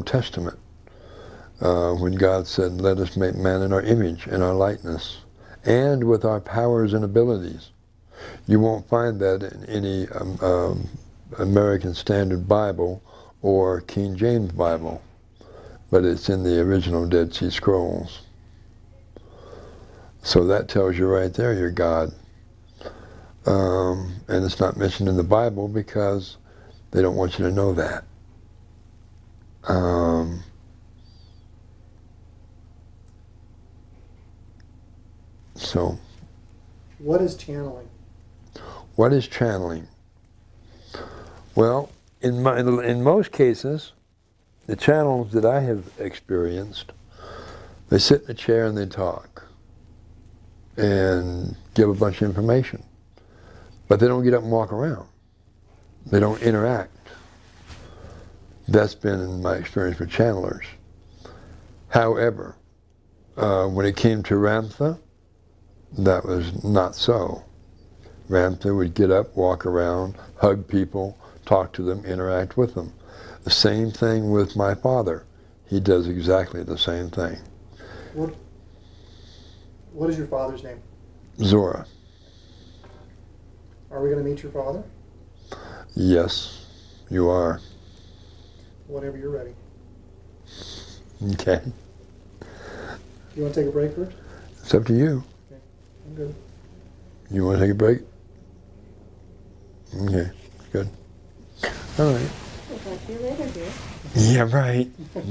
Testament, when God said, let us make man in our image, in our likeness, and with our powers and abilities. You won't find that in any American Standard Bible or King James Bible, but it's in the original Dead Sea Scrolls. So that tells you right there you're God. And it's not mentioned in the Bible because they don't want you to know that. So. What is channeling? What is channeling? Well, in most cases, the channels that I have experienced, they sit in a chair and they talk and give a bunch of information. But they don't get up and walk around. They don't interact. That's been my experience with channelers. However, when it came to Ramtha, that was not so. Ramtha would get up, walk around, hug people, talk to them, interact with them. The same thing with my father. He does exactly the same thing. What is your father's name? Zora. Are we going to meet your father? Yes, you are. Whenever you're ready. Okay. You want to take a break first? It's up to you. Okay, I'm good. You want to take a break? Okay, good. All right. We'll talk to you later, dear. Yeah, right. Get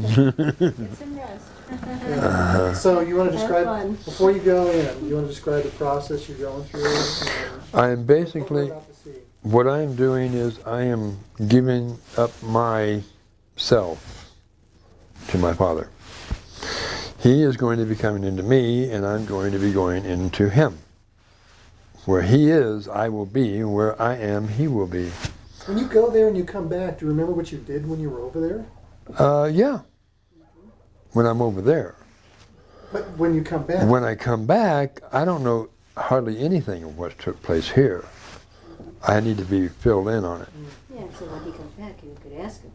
some rest. So you want to Have describe, fun. before you go in, you want to describe the process you're going through? And I am basically, what we're about to see. what I am doing is I am giving up myself to my Father. He is going to be coming into me, and I'm going to be going into him. Where he is, I will be. Where I am, he will be. When you go there and you come back, do you remember what you did when you were over there? Yeah. When I'm over there. But when you come back? When I come back, I don't know hardly anything of what took place here. I need to be filled in on it. Yeah, so when he comes back, you could ask him.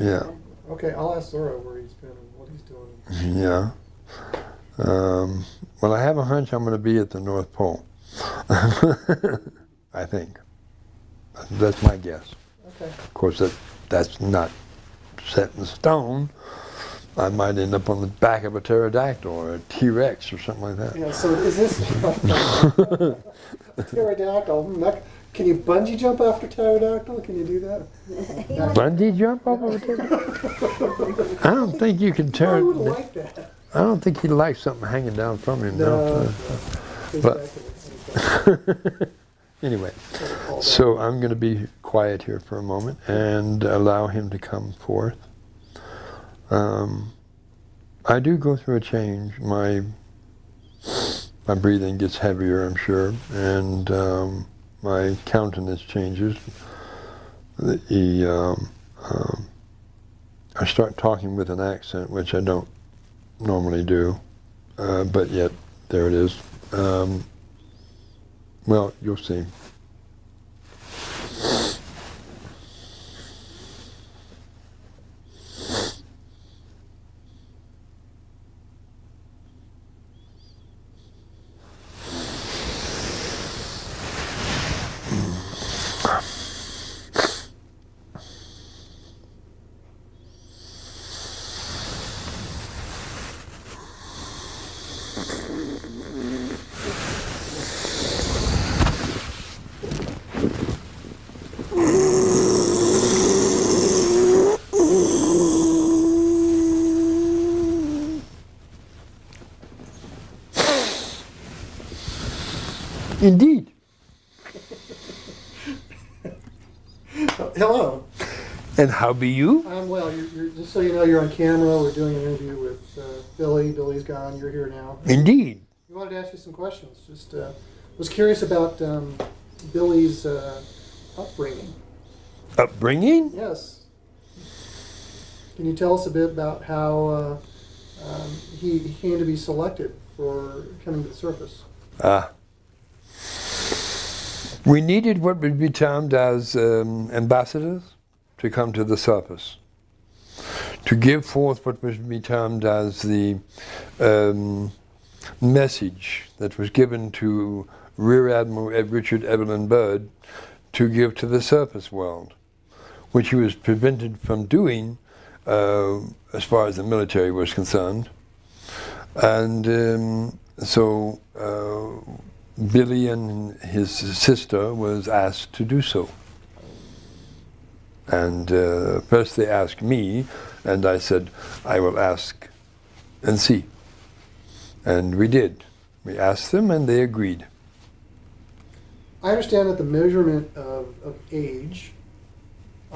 Yeah. Okay, I'll ask Zora where he's been and what he's doing. Yeah. Well, I have a hunch I'm going to be at the North Pole. I think. That's my guess. Okay. Of course, that's not set in stone. I might end up on the back of a pterodactyl or a T-Rex or something like that. Yeah, so is this pterodactyl? Can you bungee jump after pterodactyl? Can you do that? Bungee jump off of a pterodactyl? I don't think you can I would like that. I don't think he likes something hanging down from him. No. But anyway, so I'm going to be quiet here for a moment and allow him to come forth. I do go through a change. My breathing gets heavier, I'm sure, and my countenance changes. I start talking with an accent, which I don't normally do, but yet there it is. Well, you'll see. Indeed. Hello. And how be you? I'm well. You're, just so you know, you're on camera. We're doing an interview with Billy. Billy's gone. You're here now. Indeed. We wanted to ask you some questions. Just was curious about Billy's upbringing. Upbringing? Yes. Can you tell us a bit about how he came to be selected for coming to the surface? We needed what would be termed as ambassadors to come to the surface, to give forth what was to be termed as the message that was given to Rear Admiral Richard Evelyn Byrd to give to the surface world, which he was prevented from doing as far as the military was concerned. And so Billy and his sister was asked to do so. And first they asked me, and I said, I will ask and see. And we did. We asked them and they agreed. I understand that the measurement of age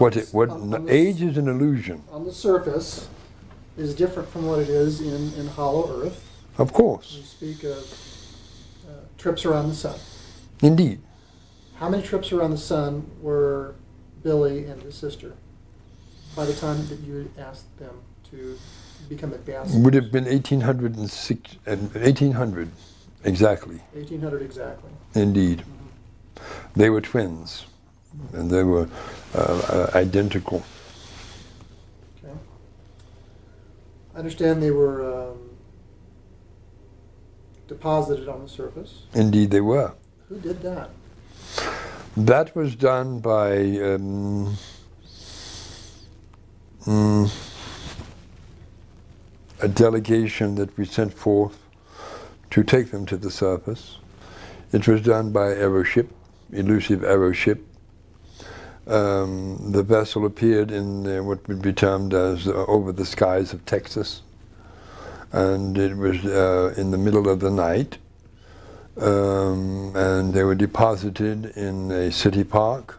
Age is an illusion. on the surface is different from what it is in hollow earth. Of course. You speak of trips around the sun. Indeed. How many trips around the sun were Billy and his sister by the time that you asked them to become ambassadors? Would have been 1800, exactly. 1800 exactly. Indeed. They were twins, and they were identical. Okay. I understand they were deposited on the surface. Indeed they were. Who did that? That was done by a delegation that we sent forth to take them to the surface. It was done by aeroship, elusive aeroship. The vessel appeared in what would be termed as over the skies of Texas, and it was in the middle of the night, and they were deposited in a city park,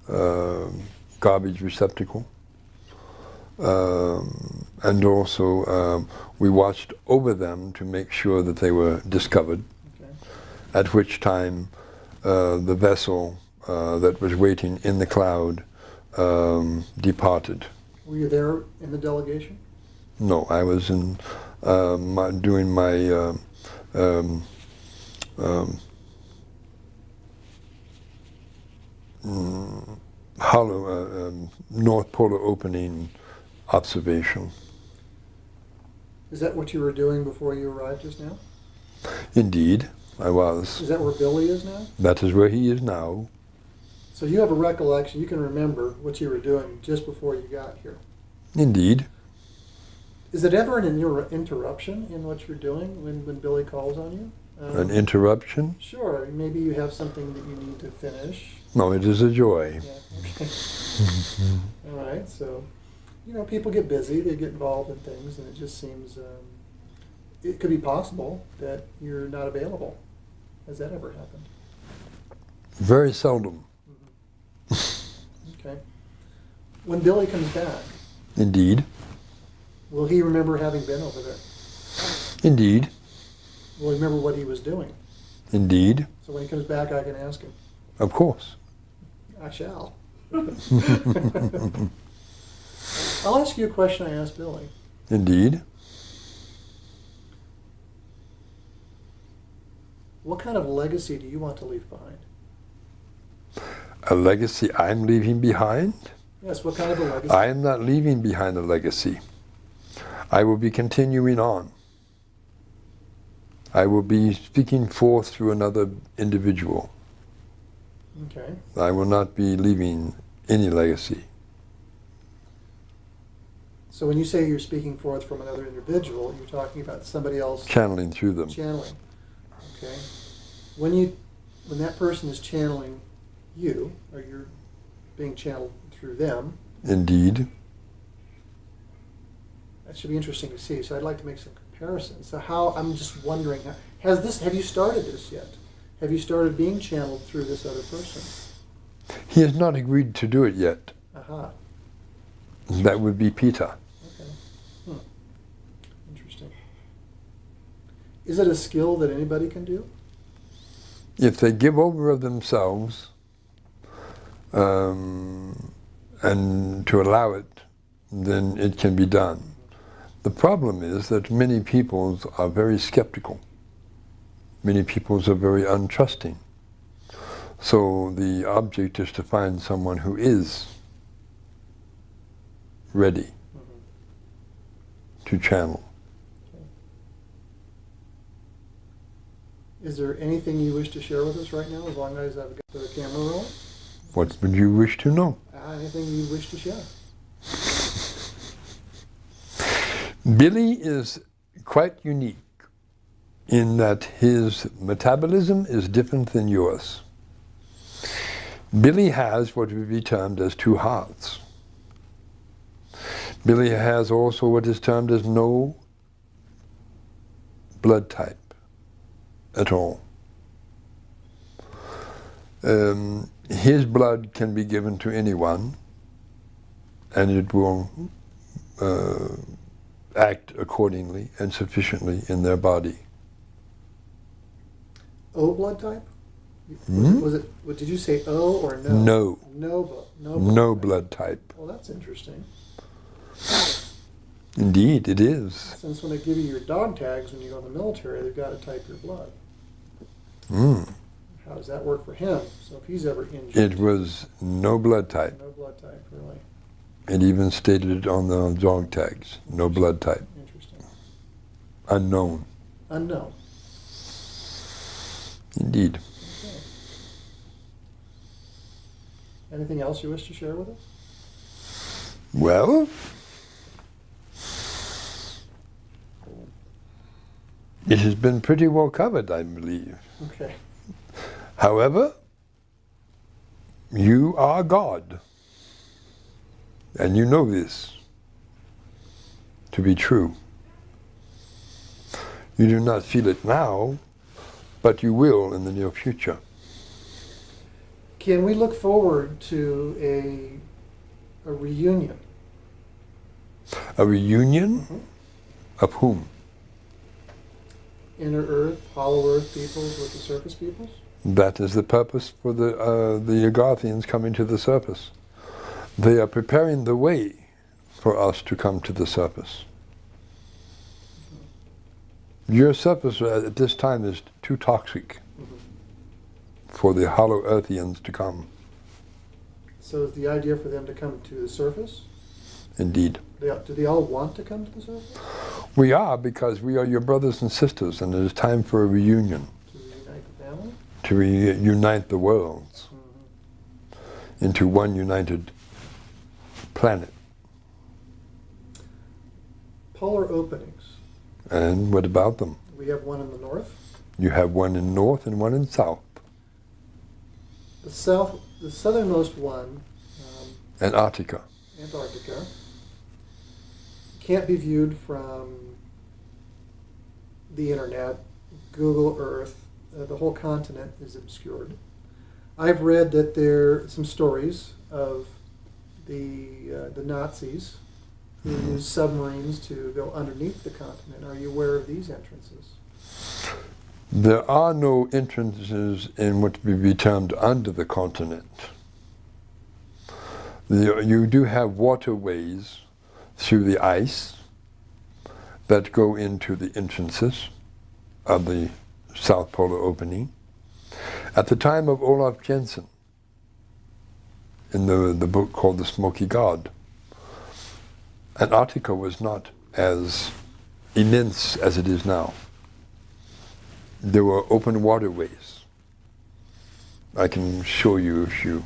garbage receptacle, and also we watched over them to make sure that they were discovered, Okay. at which time the vessel that was waiting in the cloud departed. Were you there in the delegation? No, I was in doing my North Polar opening observation. Is that what you were doing before you arrived just now? Indeed, I was. Is that where Billy is now? That is where he is now. So you have a recollection, you can remember what you were doing just before you got here. Indeed. Is it ever an interruption in what you're doing when Billy calls on you? An interruption? Sure, maybe you have something that you need to finish. No, it is a joy. Yeah, okay. All right, so, you know, people get busy, they get involved in things, and it just seems, it could be possible that you're not available. Has that ever happened? Very seldom. Okay. When Billy comes back, Indeed. will he remember having been over there? Indeed. Will he remember what he was doing? Indeed. So when he comes back, I can ask him. Of course. I shall. I'll ask you a question I asked Billy. Indeed. What kind of legacy do you want to leave behind? A legacy I'm leaving behind? Yes, what kind of a legacy? I am not leaving behind a legacy. I will be continuing on. I will be speaking forth through another individual. Okay. I will not be leaving any legacy. So when you say you're speaking forth from another individual, you're talking about somebody else Channeling through them. channeling. Okay. When that person is channeling you, or you're being channeled through them, Indeed. that should be interesting to see. So I'd like to make some comparisons. So I'm just wondering, have you started this yet? Have you started being channeled through this other person? He has not agreed to do it yet. Aha. That would be Peter. Okay. Interesting. Is it a skill that anybody can do? If they give over of themselves and to allow it, then it can be done. The problem is that many peoples are very skeptical. Many peoples are very untrusting. So the object is to find someone who is ready. Mm-hmm. to channel. Is there anything you wish to share with us right now, as long as I've got the camera rolling? What would you wish to know? Anything you wish to share? Billy is quite unique in that his metabolism is different than yours. Billy has what would be termed as two hearts. Billy has also what is termed as no blood type at all. His blood can be given to anyone, and it will act accordingly and sufficiently in their body. O blood type? Hmm? Was it? What did you say? O or no? No. No Blood type. Well, that's interesting. Indeed, it is. Since when they give you your dog tags when you go in the military, they've got to type your blood. Mm. How does that work for him? So if he's ever injured, It was no blood type. no blood type, really. It even stated on the dog tags, no blood type. Interesting. Unknown. Unknown. Indeed. Okay. Anything else you wish to share with us? Well, it has been pretty well covered, I believe. Okay. However, you are God. And you know this to be true. You do not feel it now, but you will in the near future. Can we look forward to a reunion? A reunion Mhm. of whom? Inner Earth, Hollow Earth peoples with the surface peoples? That is the purpose for the Agarthians coming to the surface. They are preparing the way for us to come to the surface. Your surface at this time is too toxic for the Hollow Earthians to come. So is the idea for them to come to the surface? Indeed. Do they all want to come to the surface? We are, because we are your brothers and sisters, and it is time for a reunion To reunite the family? to reunite the worlds into one united planet. Polar openings. And what about them? We have one in the north. You have one in north and one in south. The southernmost one, Antarctica. Antarctica, can't be viewed from the internet, Google Earth. The whole continent is obscured. I've read that there are some stories of the Nazis who used submarines to go underneath the continent. Are you aware of these entrances? There are no entrances in what would be termed under the continent. You do have waterways through the ice that go into the entrances of the South Polar opening. At the time of Olaf Jensen, in the book called The Smoky God, Antarctica was not as immense as it is now. There were open waterways. I can show you, if you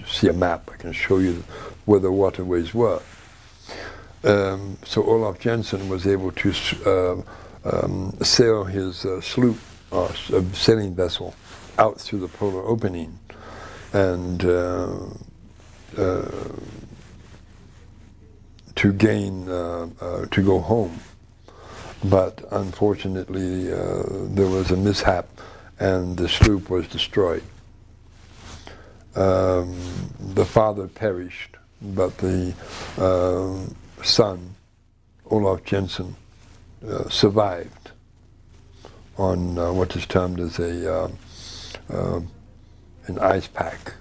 see a map, I can show you where the waterways were. So Olaf Jensen was able to sail his sloop, or sailing vessel, out through the polar opening, and to go home. But unfortunately, there was a mishap, and the sloop was destroyed. The father perished, but the son, Olaf Jensen, survived on what is termed as an ice pack,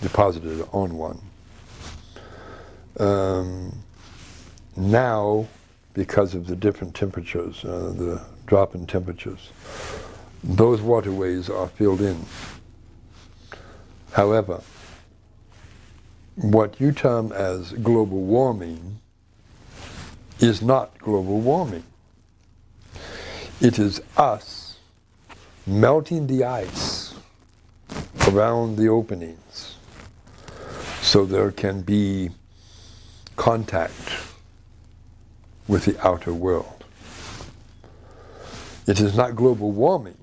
deposited on one. Now, because of the different temperatures, the drop in temperatures, those waterways are filled in. However, what you term as global warming is not global warming. It is us melting the ice around the openings so there can be contact with the outer world. It is not global warming.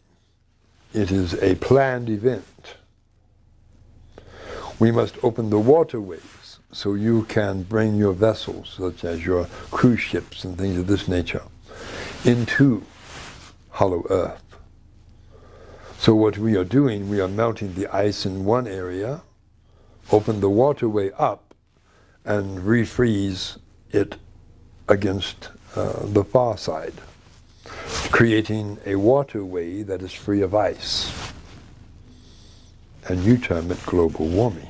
It is a planned event. We must open the waterways so you can bring your vessels, such as your cruise ships and things of this nature, into hollow earth. So what we are doing, we are melting the ice in one area, open the waterway up, and refreeze it against the far side, creating a waterway that is free of ice. And you term it global warming.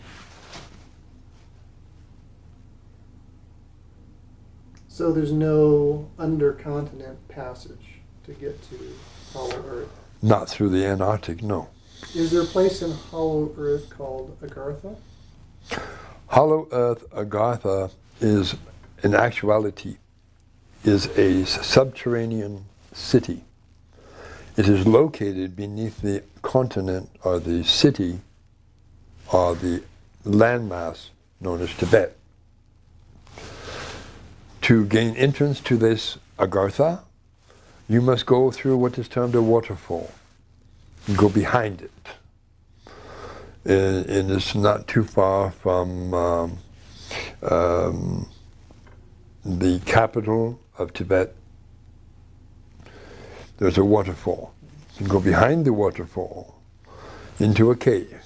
So there's no undercontinent passage to get to hollow Earth. Not through the Antarctic, no. Is there a place in hollow Earth called Agartha? Hollow Earth, Agartha, is, in actuality, is a subterranean city. It is located beneath the continent, or the city, or the landmass known as Tibet. To gain entrance to this Agartha, you must go through what is termed a waterfall. You go behind it. And it's not too far from the capital of Tibet. There's a waterfall. You go behind the waterfall into a cave.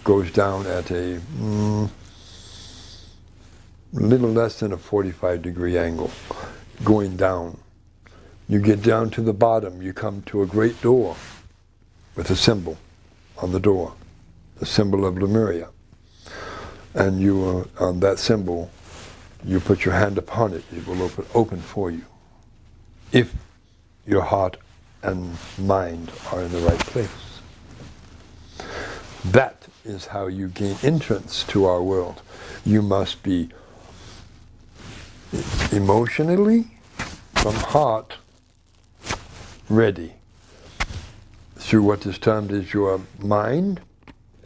Goes down at a little less than a 45-degree angle, going down. You get down to the bottom, you come to a great door with a symbol on the door, the symbol of Lemuria. And you, on that symbol, you put your hand upon it, it will open for you, if your heart and mind are in the right place. That is how you gain entrance to our world. You must be emotionally, from heart, ready, through what is termed as your mind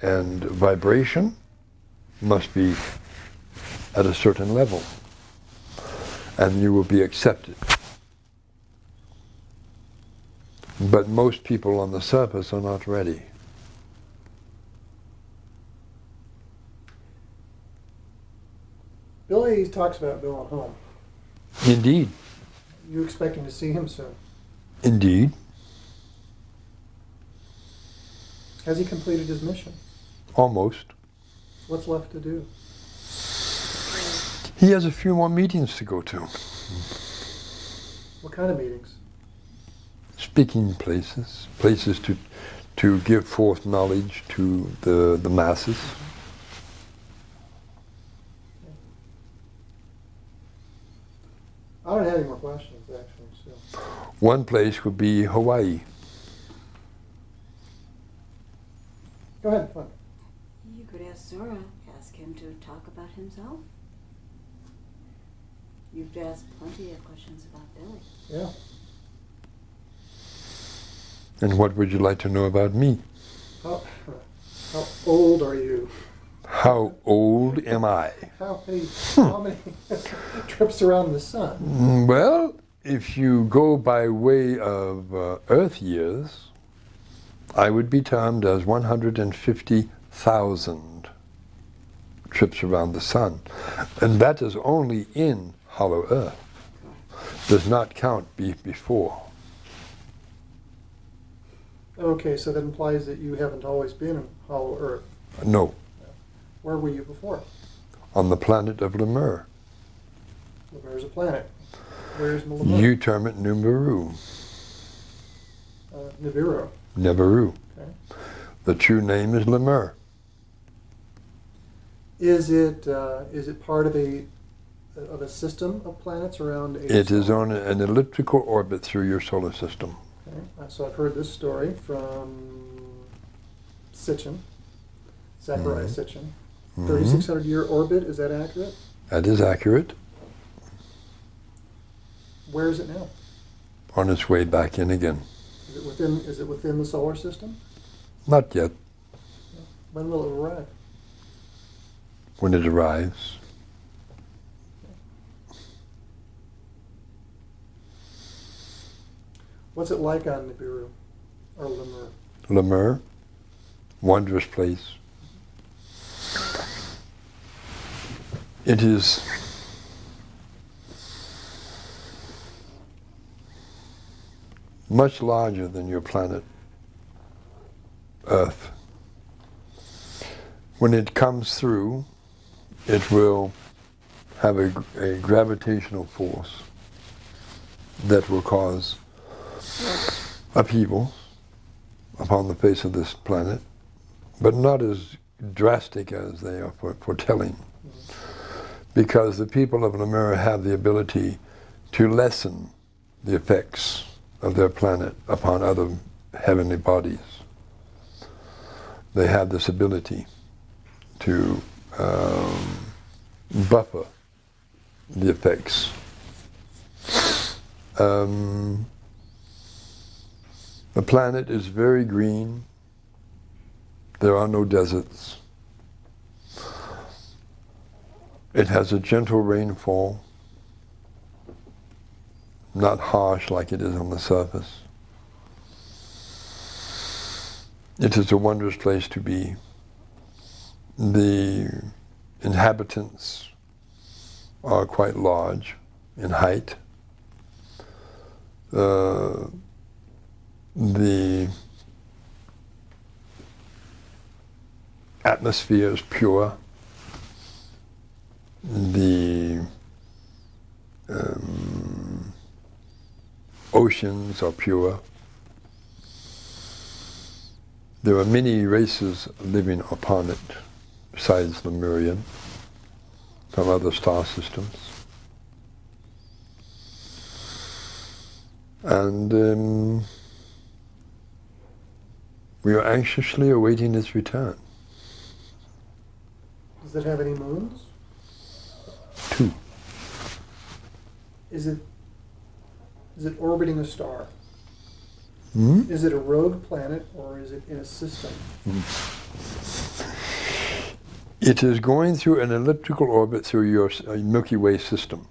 and vibration must be at a certain level, and you will be accepted. But most people on the surface are not ready. Billy talks about going home. Indeed. You expecting to see him soon? Indeed. Has he completed his mission? Almost. What's left to do? He has a few more meetings to go to. What kind of meetings? Speaking places, places to give forth knowledge to the masses. I don't have any more questions, actually. So. One place would be Hawaii. Go ahead. Fine. You could ask Zora, ask him to talk about himself. You've asked plenty of questions about Billy. Yeah. And what would you like to know about me? How old are you? How old am I? How many trips around the sun? Well, if you go by way of Earth years, I would be termed as 150,000 trips around the sun. And that is only in hollow Earth. Does not count before. Okay, so that implies that you haven't always been in hollow Earth. No, Where were you before? on the planet of Lemur. Lemur's a planet. Where's Lemur? You term it Numeru. Nibiru. Neberu. Okay. The true name is Lemur. Is it part of a system of planets around a It is star? on an elliptical orbit through your solar system. Okay. So I've heard this story from Sitchin, Zachariah Sitchin. 3,600-year orbit, is that accurate? That is accurate. Where is it now? On its way back in again. Is it within the solar system? Not yet. When will it arrive? When it arrives. What's it like on Nibiru or Lemur? Lemur, wondrous place. It is much larger than your planet Earth. When it comes through, it will have a gravitational force that will cause upheaval upon the face of this planet, but not as drastic as they are foretelling, because the people of Lemur have the ability to lessen the effects of their planet upon other heavenly bodies. They have this ability to buffer the effects. The planet is very green. There are no deserts. It has a gentle rainfall, not harsh like it is on the surface. It is a wondrous place to be. The inhabitants are quite large in height. The atmosphere is pure. The oceans are pure. There are many races living upon it, besides Lemurian, from other star systems. And we are anxiously awaiting its return. Does it have any moons? 2. Is it orbiting a star? Hmm? Is it a rogue planet or is it in a system? It is going through an elliptical orbit through your Milky Way system.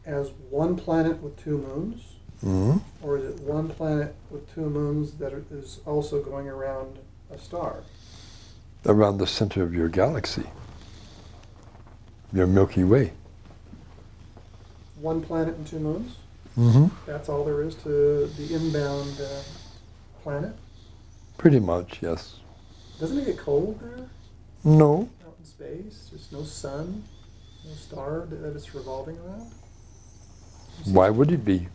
As one planet with 2 moons? Hmm? Or is it one planet with 2 moons that is also going around a star? Around the center of your galaxy, your Milky Way. 1 planet and 2 moons? Mm-hmm. That's all there is to the inbound planet? Pretty much, yes. Doesn't it get cold there? No. Out in space? There's no sun? No star that it's revolving around? Why would it be?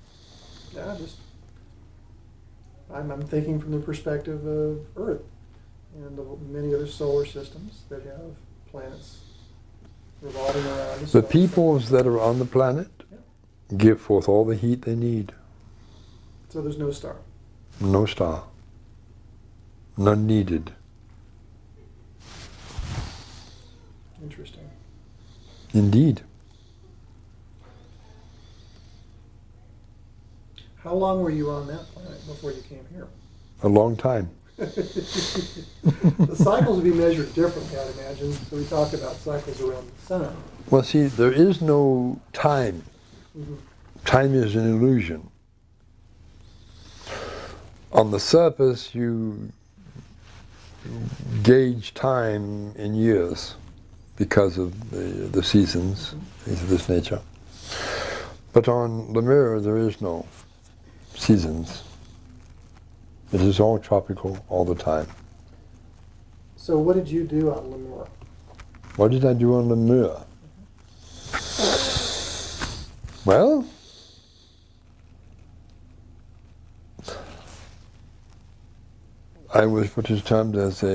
Yeah, I'm thinking from the perspective of Earth and the many other solar systems that have planets revolving around The sun. peoples that are on the planet give forth all the heat they need. So there's no star. No star. None needed. Interesting. Indeed. How long were you on that planet before you came here? A long time. The cycles would be measured differently, I'd imagine. So we talked about cycles around the sun. Well, see, there is no time. Mm-hmm. Time is an illusion. On the surface, you gauge time in years because of the seasons, things of this nature. But on Lemur, there is no seasons. It is all tropical all the time. So what did you do on Lemur? What did I do on Lemur? Well, I was what is termed as a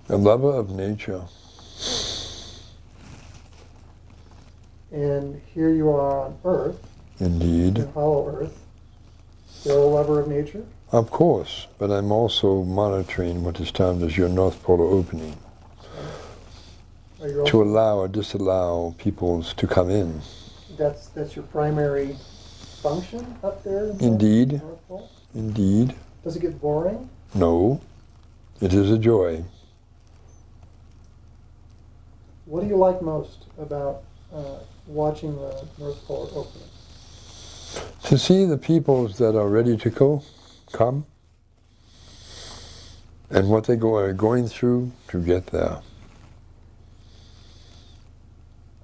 lover of nature. And here you are on Earth, Indeed. in Hollow Earth, still a lover of nature? Of course, but I'm also monitoring what is termed as your North Polar opening, Are you to also, allow or disallow peoples to come in. that's your primary function up there in the Indeed, North Pole? indeed. Does it get boring? No, it is a joy. What do you like most about watching the North Pole opening? To see the peoples that are ready to come, and what they are going through to get there.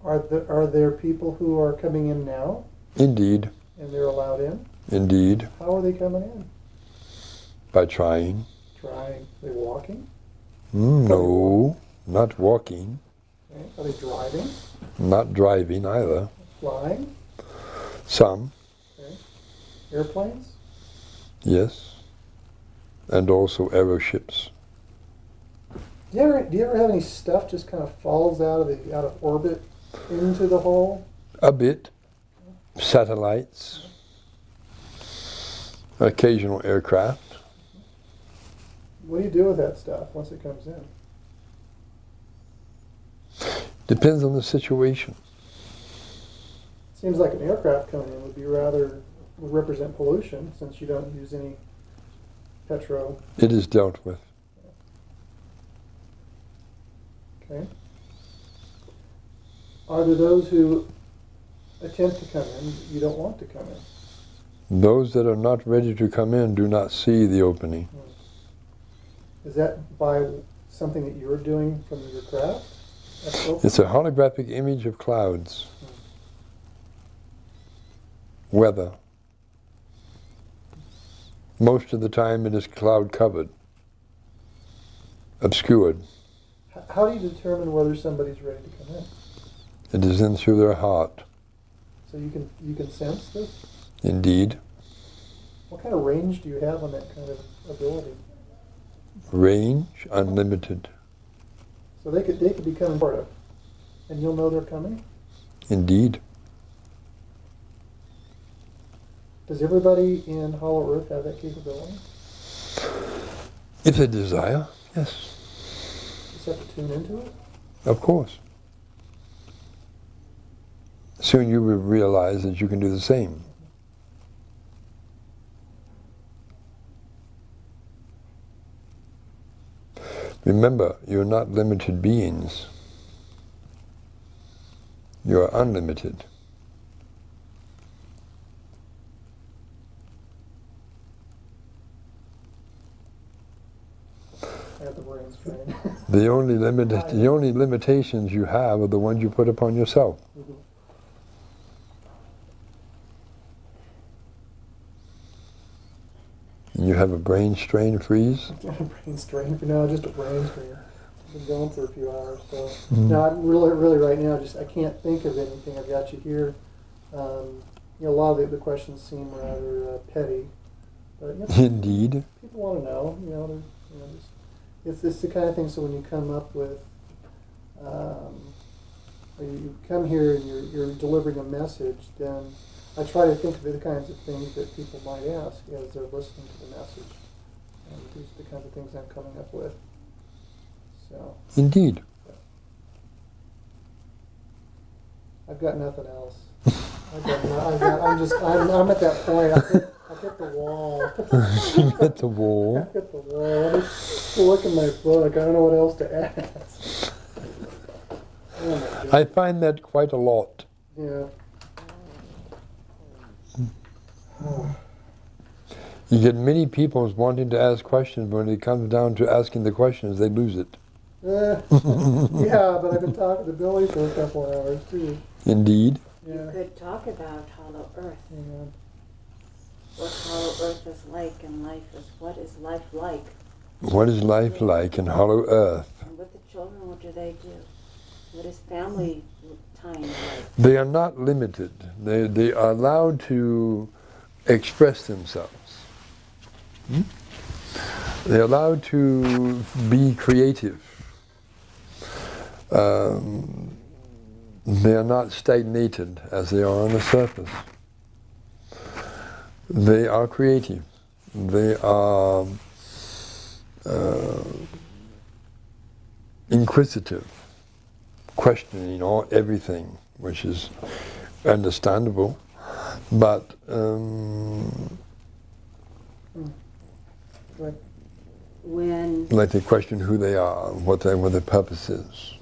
Are there people who are coming in now Indeed, and they're allowed in? indeed, How are they coming in? by trying. Trying. Are they walking? No, not walking, Okay. Are they driving? not driving either. Flying? Some, Okay. Airplanes? yes, and also aeroships. Do you ever have any stuff just kind of falls out of orbit into the hole? A bit. Satellites, occasional aircraft. What do you do with that stuff once it comes in? Depends on the situation. Seems like an aircraft coming in would represent pollution since you don't use any petro. It is dealt with. Okay. Are there those who attempt to come in that you don't want to come in? Those that are not ready to come in do not see the opening. Is that by something that you're doing from your craft? It's a holographic image of clouds. Weather. Most of the time it is cloud covered, obscured. How do you determine whether somebody's ready to come in? It is in through their heart. So you can sense this? Indeed. What kind of range do you have on that kind of ability? Range unlimited. So they could be coming toward it, and you'll know they're coming? Indeed. Does everybody in Hollow Earth have that capability? If they desire, yes. Just have to tune into it? Of course. Soon you will realize that you can do the same. Remember, you're not limited beings. You are unlimited. I have the brain strain. The only limitations you have are the ones you put upon yourself. Mhm. You have a brain strain freeze? Brain strain for now, just a brain strain. I've been going for a few hours, so no, I'm really right now. I can't think of anything. I've got you here. A lot of the questions seem rather petty, but Indeed. people want to know. It's the kind of thing. So when you come up with, or you come here and you're delivering a message, then I try to think of the kinds of things that people might ask as they're listening to the message. And these are the kinds of things I'm coming up with. So Indeed. I've got nothing else. I'm at that point. I hit the wall. You hit the wall. I hit the wall. I'm just looking at my book. I don't know what else to ask. Oh my goodness. I find that quite a lot. Yeah. You get many people wanting to ask questions, but when it comes down to asking the questions, they lose it. Yeah, but I've been talking to Billy for a couple of hours too. Indeed. You Yeah. could talk about Hollow Earth. Yeah. What Hollow Earth is like and what is life like? What is life like in Hollow Earth? And with the children, what do they do? What is family time like? They are not limited. They are allowed to express themselves. They're allowed to be creative. They are not stagnated as they are on the surface. They are creative. They are inquisitive. questioning everything, which is understandable, but When like they question who they are, what their purpose is.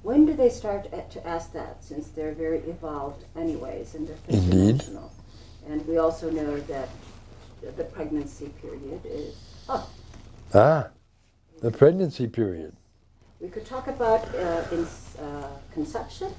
when do they start to ask that? Since they're very evolved, anyways, and they're Indeed. dimensional, and we also know that the pregnancy period is The pregnancy period. We could talk about conception.